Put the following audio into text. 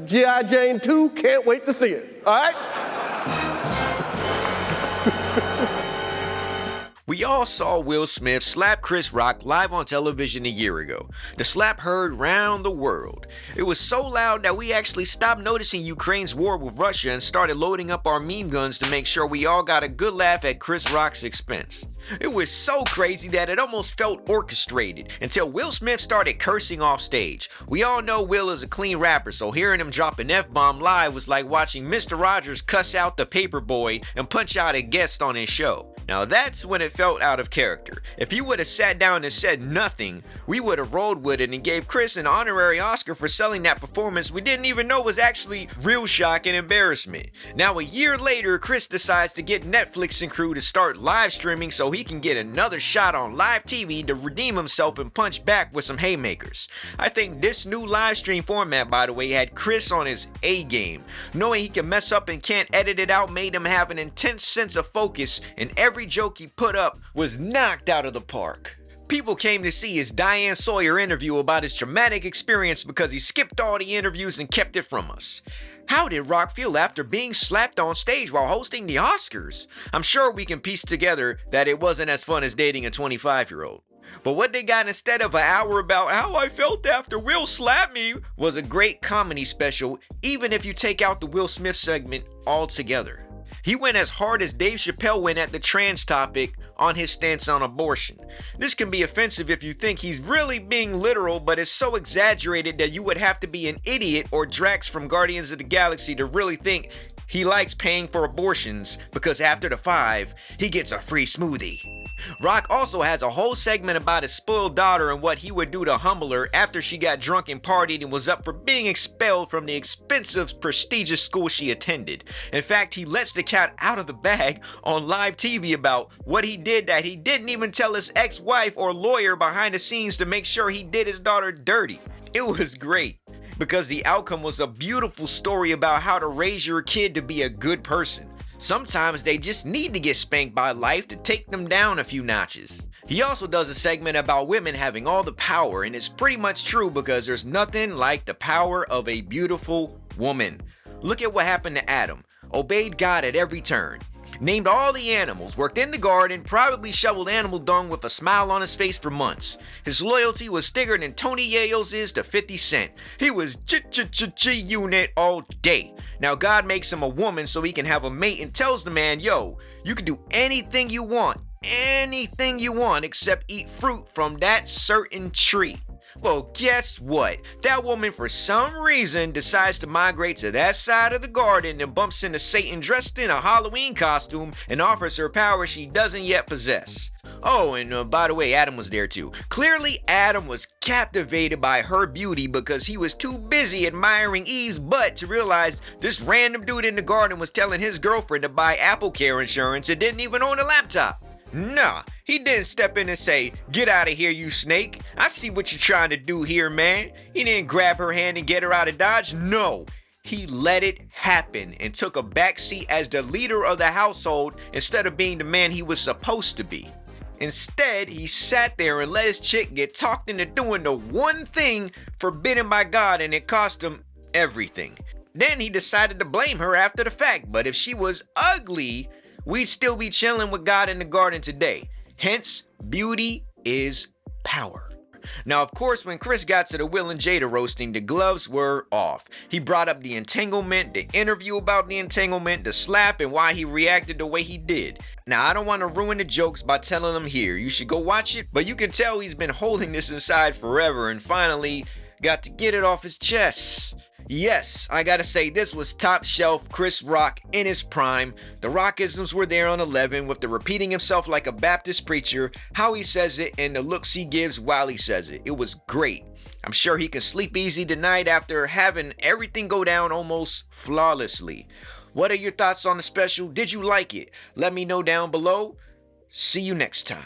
G.I. Jane 2, can't wait to see it. All right? We all saw Will Smith slap Chris Rock live on television a year ago. The slap heard round the world. It was so loud that we actually stopped noticing Ukraine's war with Russia and started loading up our meme guns to make sure we all got a good laugh at Chris Rock's expense. It was so crazy that it almost felt orchestrated until Will Smith started cursing off stage. We all know Will is a clean rapper, so hearing him drop an F-bomb live was like watching Mr. Rogers cuss out the Paperboy and punch out a guest on his show. Now that's when it felt out of character. If he would have sat down and said nothing, we would have rolled with it and gave Chris an honorary Oscar for selling that performance we didn't even know was actually real shock and embarrassment. Now a year later, Chris decides to get Netflix and crew to start live streaming so he can get another shot on live TV to redeem himself and punch back with some haymakers. I think this new live stream format, by the way, had Chris on his A game. Knowing he can mess up and can't edit it out made him have an intense sense of focus, and every joke he put up was knocked out of the park. People came to see his Diane Sawyer interview about his traumatic experience because he skipped all the interviews and kept it from us. How did Rock feel after being slapped on stage while hosting the Oscars? I'm sure we can piece together that it wasn't as fun as dating a 25-year-old. But what they got instead of an hour about how I felt after Will slapped me was a great comedy special, even if you take out the Will Smith segment altogether. He went as hard as Dave Chappelle went at the trans topic on his stance on abortion. This can be offensive if you think he's really being literal, but it's so exaggerated that you would have to be an idiot or Drax from Guardians of the Galaxy to really think he likes paying for abortions because after the 5, he gets a free smoothie. Rock also has a whole segment about his spoiled daughter and what he would do to humble her after she got drunk and partied and was up for being expelled from the expensive, prestigious school she attended. In fact, he lets the cat out of the bag on live TV about what he did that he didn't even tell his ex-wife or lawyer behind the scenes to make sure he did his daughter dirty. It was great, because the outcome was a beautiful story about how to raise your kid to be a good person. Sometimes they just need to get spanked by life to take them down a few notches. He also does a segment about women having all the power, and it's pretty much true because there's nothing like the power of a beautiful woman. Look at what happened to Adam. Obeyed God at every turn. Named all the animals, worked in the garden, probably shoveled animal dung with a smile on his face for months. His loyalty was bigger than Tony Yayo's is to 50 Cent. He was G-Unit all day. Now God makes him a woman so he can have a mate and tells the man, yo, you can do anything you want except eat fruit from that certain tree. Well, guess what? That woman, for some reason, decides to migrate to that side of the garden and bumps into Satan dressed in a Halloween costume and offers her power she doesn't yet possess. Oh, and by the way, Adam was there too. Clearly, Adam was captivated by her beauty because he was too busy admiring Eve's butt to realize this random dude in the garden was telling his girlfriend to buy AppleCare insurance and didn't even own a laptop. Nah, he didn't step in and say, get out of here, you snake. I see what you're trying to do here, man. He didn't grab her hand and get her out of Dodge. No, he let it happen and took a backseat as the leader of the household instead of being the man he was supposed to be. Instead, he sat there and let his chick get talked into doing the one thing forbidden by God, and it cost him everything. Then he decided to blame her after the fact, but if she was ugly, we'd still be chilling with God in the garden today. Hence, beauty is power. Now, of course, when Chris got to the Will and Jada roasting, the gloves were off. He brought up the entanglement, the interview about the entanglement, the slap, and why he reacted the way he did. Now, I don't want to ruin the jokes by telling them here. You should go watch it, but you can tell he's been holding this inside forever and finally got to get it off his chest. Yes, I gotta say, this was top shelf Chris Rock in his prime. The Rockisms were there on 11 with the repeating himself like a Baptist preacher, how he says it, and the looks he gives while he says it. It was great. I'm sure he can sleep easy tonight after having everything go down almost flawlessly. What are your thoughts on the special? Did you like it? Let me know down below. See you next time.